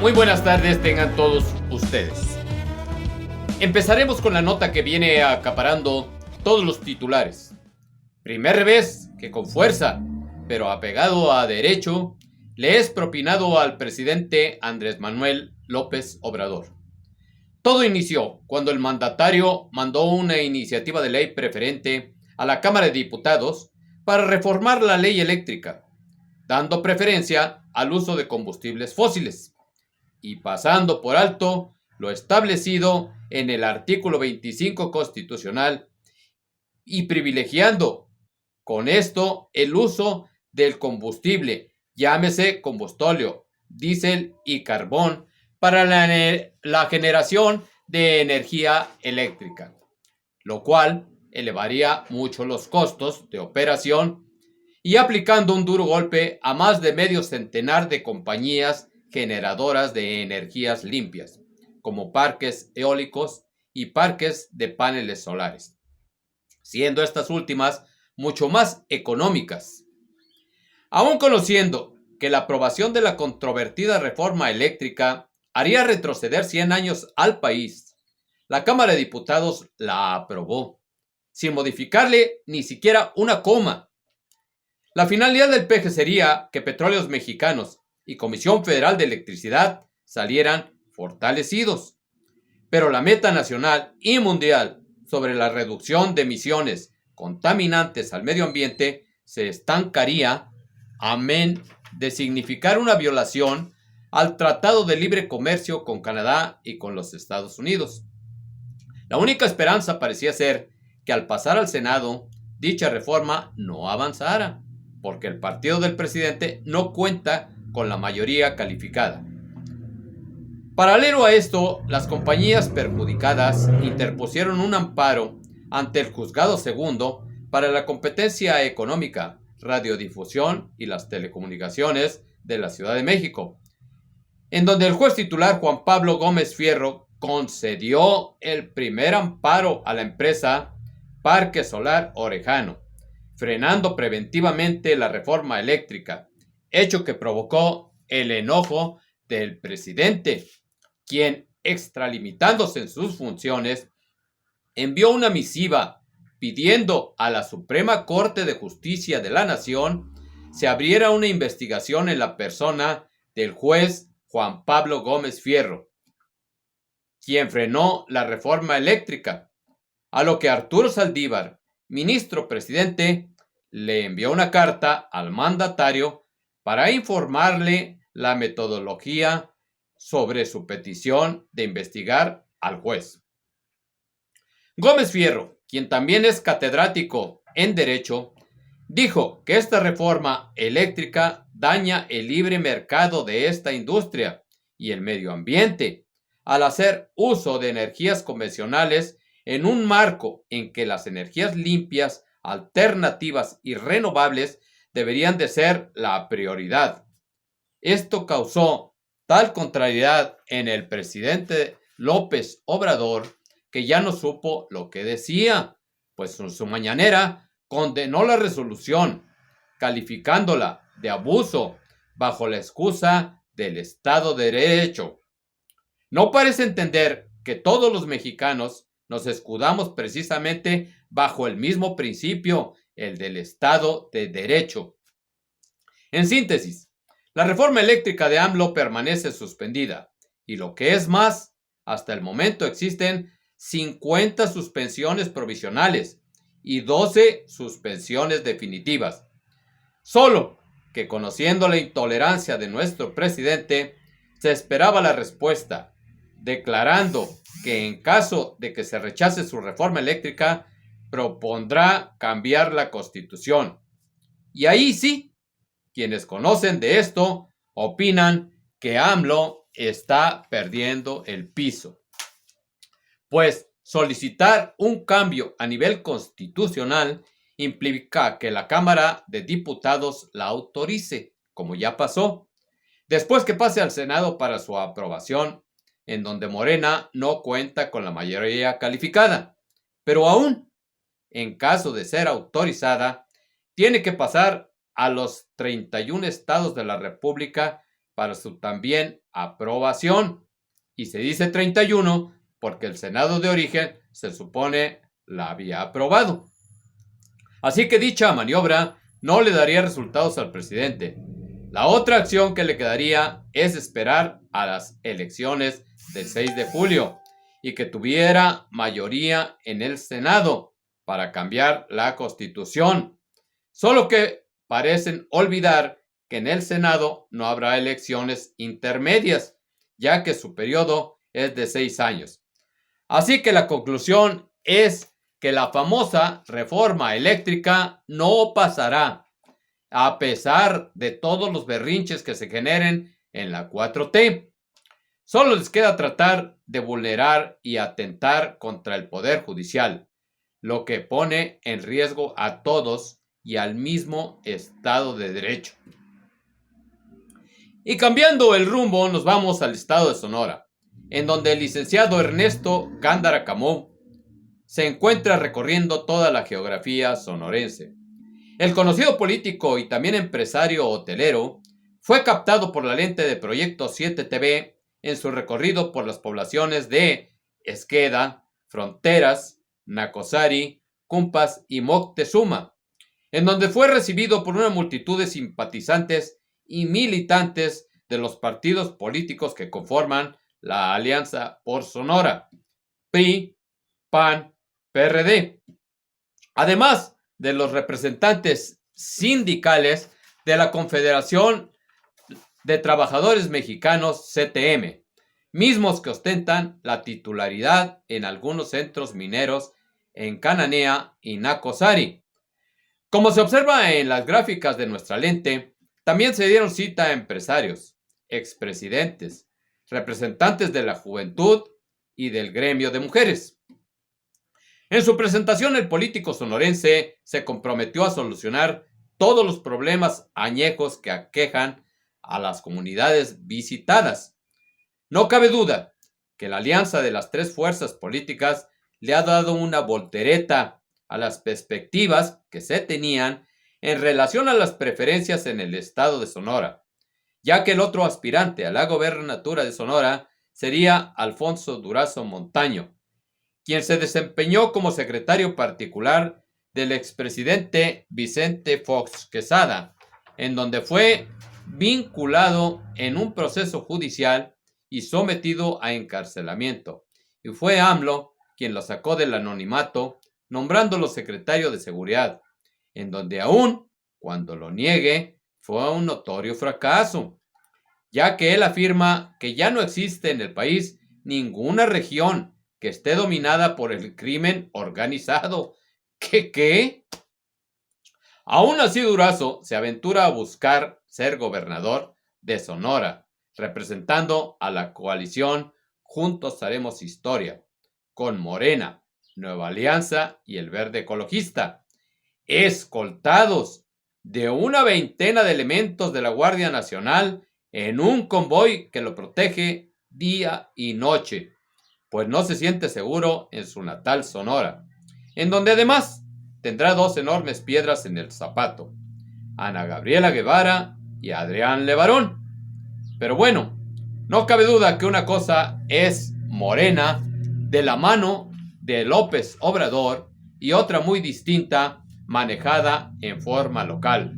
Muy buenas tardes tengan todos ustedes. Empezaremos con la nota que viene acaparando todos los titulares. Primer revés que con fuerza, pero apegado a derecho, le es propinado al presidente Andrés Manuel López Obrador. Todo inició cuando el mandatario mandó una iniciativa de ley preferente a la Cámara de Diputados para reformar la ley eléctrica, dando preferencia al uso de combustibles fósiles y pasando por alto lo establecido en el artículo 25 constitucional y privilegiando con esto el uso del combustible, llámese combustóleo, diésel y carbón, para la generación de energía eléctrica, lo cual elevaría mucho los costos de operación y aplicando un duro golpe a más de medio centenar de compañías generadoras de energías limpias, como parques eólicos y parques de paneles solares, siendo estas últimas mucho más económicas. Aún conociendo que la aprobación de la controvertida reforma eléctrica haría retroceder 100 años al país, la Cámara de Diputados la aprobó, sin modificarle ni siquiera una coma. La finalidad del peje sería que Petróleos Mexicanos y Comisión Federal de Electricidad salieran fortalecidos. Pero la meta nacional y mundial sobre la reducción de emisiones contaminantes al medio ambiente se estancaría, amén de significar una violación al Tratado de Libre Comercio con Canadá y con los Estados Unidos. La única esperanza parecía ser que al pasar al Senado, dicha reforma no avanzara, porque el partido del presidente no cuenta con la mayoría calificada. Paralelo a esto, las compañías perjudicadas interpusieron un amparo ante el Juzgado Segundo para la Competencia Económica, Radiodifusión y las Telecomunicaciones de la Ciudad de México, en donde el juez titular Juan Pablo Gómez Fierro concedió el primer amparo a la empresa Parque Solar Orejano, frenando preventivamente la reforma eléctrica, hecho que provocó el enojo del presidente, quien, extralimitándose en sus funciones, envió una misiva pidiendo a la Suprema Corte de Justicia de la Nación se abriera una investigación en la persona del juez Juan Pablo Gómez Fierro, quien frenó la reforma eléctrica, a lo que Arturo Saldívar, ministro presidente, le envió una carta al mandatario para informarle la metodología sobre su petición de investigar al juez. Gómez Fierro, quien también es catedrático en Derecho, dijo que esta reforma eléctrica daña el libre mercado de esta industria y el medio ambiente al hacer uso de energías convencionales en un marco en que las energías limpias, alternativas y renovables deberían de ser la prioridad. Esto causó tal contrariedad en el presidente López Obrador que ya no supo lo que decía, pues en su mañanera condenó la resolución, calificándola de abuso bajo la excusa del Estado de Derecho. No parece entender que todos los mexicanos nos escudamos precisamente bajo el mismo principio, el del Estado de Derecho. En síntesis, la reforma eléctrica de AMLO permanece suspendida y lo que es más, hasta el momento existen 50 suspensiones provisionales y 12 suspensiones definitivas. Solo que conociendo la intolerancia de nuestro presidente, se esperaba la respuesta, declarando que en caso de que se rechace su reforma eléctrica, propondrá cambiar la Constitución. Y ahí sí, quienes conocen de esto opinan que AMLO está perdiendo el piso. Pues solicitar un cambio a nivel constitucional implica que la Cámara de Diputados la autorice, como ya pasó, después que pase al Senado para su aprobación, en donde Morena no cuenta con la mayoría calificada. Pero aún, en caso de ser autorizada, tiene que pasar a los 31 estados de la República para su también aprobación. Y se dice 31 porque el Senado de origen se supone la había aprobado. Así que dicha maniobra no le daría resultados al presidente. La otra acción que le quedaría es esperar a las elecciones del 6 de julio y que tuviera mayoría en el Senado para cambiar la Constitución. Solo que parecen olvidar que en el Senado no habrá elecciones intermedias, ya que su periodo es de 6 años. Así que la conclusión es que la famosa reforma eléctrica no pasará, a pesar de todos los berrinches que se generen en la 4T. Solo les queda tratar de vulnerar y atentar contra el Poder Judicial, lo que pone en riesgo a todos y al mismo Estado de Derecho. Y cambiando el rumbo, nos vamos al estado de Sonora, en donde el licenciado Ernesto Gándara Camó se encuentra recorriendo toda la geografía sonorense. El conocido político y también empresario hotelero fue captado por la lente de Proyecto 7 TV en su recorrido por las poblaciones de Esqueda, Fronteras, Nacosari, Cumpas y Moctezuma, en donde fue recibido por una multitud de simpatizantes y militantes de los partidos políticos que conforman la Alianza por Sonora, PRI, PAN, PRD, además de los representantes sindicales de la Confederación de Trabajadores Mexicanos, CTM, mismos que ostentan la titularidad en algunos centros mineros en Cananea y Nacosari. Como se observa en las gráficas de nuestra lente, también se dieron cita a empresarios, expresidentes, representantes de la juventud y del gremio de mujeres. En su presentación, el político sonorense se comprometió a solucionar todos los problemas añejos que aquejan a las comunidades visitadas. No cabe duda que la alianza de las tres fuerzas políticas le ha dado una voltereta a las perspectivas que se tenían en relación a las preferencias en el estado de Sonora, ya que el otro aspirante a la gobernatura de Sonora sería Alfonso Durazo Montaño, quien se desempeñó como secretario particular del expresidente Vicente Fox Quesada, en donde fue vinculado en un proceso judicial y sometido a encarcelamiento, y fue AMLO quien lo sacó del anonimato, nombrándolo secretario de Seguridad, en donde aún, cuando lo niegue, fue un notorio fracaso, ya que él afirma que ya no existe en el país ninguna región que esté dominada por el crimen organizado. ¿Qué? Aún así, Durazo se aventura a buscar ser gobernador de Sonora, representando a la coalición Juntos Haremos Historia, con Morena, Nueva Alianza y el Verde Ecologista, escoltados de una veintena de elementos de la Guardia Nacional en un convoy que lo protege día y noche, pues no se siente seguro en su natal Sonora, en donde además tendrá dos enormes piedras en el zapato, Ana Gabriela Guevara y Adrián Levarón. Pero bueno, no cabe duda que una cosa es Morena de la mano de López Obrador y otra muy distinta manejada en forma local,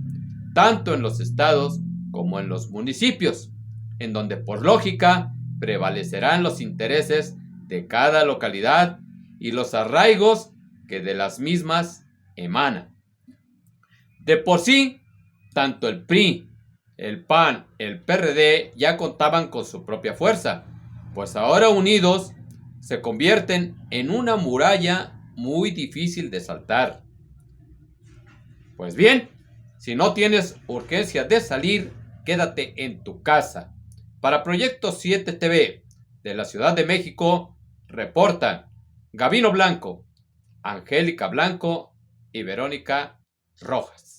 tanto en los estados como en los municipios, en donde por lógica prevalecerán los intereses de cada localidad y los arraigos que de las mismas emanan. De por sí, tanto el PRI, el PAN, el PRD ya contaban con su propia fuerza, pues ahora unidos se convierten en una muralla muy difícil de saltar. Pues bien, si no tienes urgencia de salir, quédate en tu casa. Para Proyecto 7 TV de la Ciudad de México, reportan Gabino Blanco, Angélica Blanco y Verónica Rojas.